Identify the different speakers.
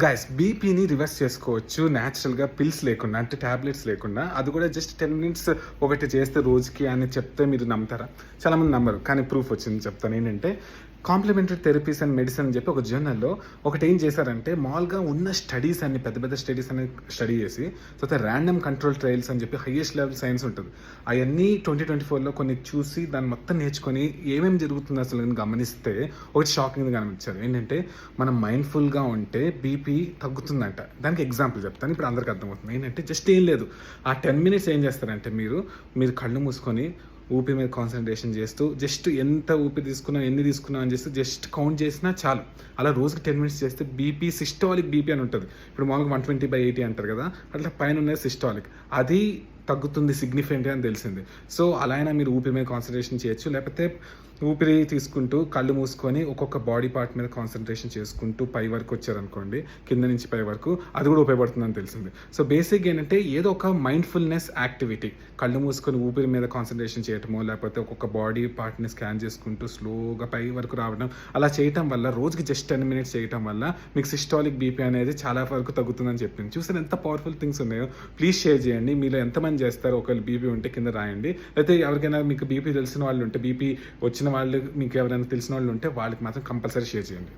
Speaker 1: Guys బీపీని reverse చేసుకోవచ్చు న్యాచురల్గా పిల్స్ లేకుండా, అంటే టాబ్లెట్స్ లేకుండా. అది కూడా జస్ట్ 10 మినిట్స్ ఒకటి చేస్తే రోజుకి అని చెప్తే మీరు నమ్ముతారా? చాలామంది నమ్మరు, కానీ ప్రూఫ్ వచ్చింది చెప్తాను. ఏంటంటే కాంప్లిమెంటరీ థెరపీస్ అండ్ మెడిసిన్ అని చెప్పి ఒక జర్నల్లో ఒకటి ఏం చేశారంటే, మామూలుగా ఉన్న స్టడీస్ అన్ని పెద్ద పెద్ద స్టడీస్ అన్ని స్టడీ చేసి తర్వాత ర్యాండమ్ కంట్రోల్ ట్రయల్స్ అని చెప్పి హైయెస్ట్ లెవెల్ సైన్స్ ఉంటుంది, అవన్నీ 2024లో కొన్ని చూసి దాన్ని మొత్తం నేర్చుకొని ఏమేమి జరుగుతుంది అసలు అని గమనిస్తే ఒకటి షాకింగ్గా గమనించారు. ఏంటంటే మనం మైండ్ఫుల్గా ఉంటే బీపీ తగ్గుతుందంట. దానికి ఎగ్జాంపుల్ చెప్తాను, ఇప్పుడు అందరికీ అర్థమవుతుంది. ఏంటంటే జస్ట్ ఏం లేదు, ఆ 10 మినిట్స్ ఏం చేస్తారంటే మీరు కళ్ళు మూసుకొని ఊపిరి మీద కాన్సన్ట్రేషన్ చేస్తూ జస్ట్ ఎంత ఊపిరి తీసుకున్నా ఎన్ని తీసుకున్నా అని చేస్తే జస్ట్ కౌంట్ చేసినా చాలు. అలా రోజుకి 10 మినిట్స్ చేస్తే బీపీ, సిస్టాలిక్ బీపీ అని ఉంటుంది. ఇప్పుడు మామూలుగా 120/80 అంటారు కదా, అట్లా పైన ఉన్నది సిస్టాలిక్, అది తగ్గుతుంది సిగ్నిఫికెంట్గా అని తెలిసింది. సో అలా అయినా మీరు ఊపిరి మీద కాన్సన్ట్రేషన్ చేయొచ్చు, లేకపోతే ఊపిరి తీసుకుంటూ కళ్ళు మూసుకొని ఒక్కొక్క బాడీ పార్ట్ మీద కాన్సన్ట్రేషన్ చేసుకుంటూ పై వరకు వచ్చారనుకోండి, కింద నుంచి పై వరకు, అది కూడా ఉపయోగపడుతుందని తెలిసింది. సో బేసిక్ ఏంటంటే ఏదో ఒక మైండ్ఫుల్నెస్ యాక్టివిటీ, కళ్ళు మూసుకొని ఊపిరి మీద కాన్సన్ట్రేషన్ చేయటమో, లేకపోతే ఒక్కొక్క బాడీ పార్ట్ని స్కాన్ చేసుకుంటూ స్లోగా పై వరకు రావడం, అలా చేయటం వల్ల రోజుకి జస్ట్ 10 మినిట్స్ చేయటం వల్ల మీకు సిస్టాలిక్ బీపీ అనేది చాలా వరకు తగ్గుతుందని చెప్పింది. చూసారు ఎంత పవర్ఫుల్ థింగ్స్ ఉన్నాయో? ప్లీజ్ షేర్ చేయండి. మీలో ఎంతమంది చేస్తారు? ఒకవేళ బీపీ ఉంటే కింద రాయండి. అయితే ఎవరికైనా మీకు బీపీ తెలిసిన వాళ్ళు ఉంటే, బీపీ వచ్చిన వాళ్ళు మీకు ఎవరైనా తెలిసిన వాళ్ళు ఉంటే వాళ్ళకి మాత్రం కంపల్సరీ షేర్ చేయండి.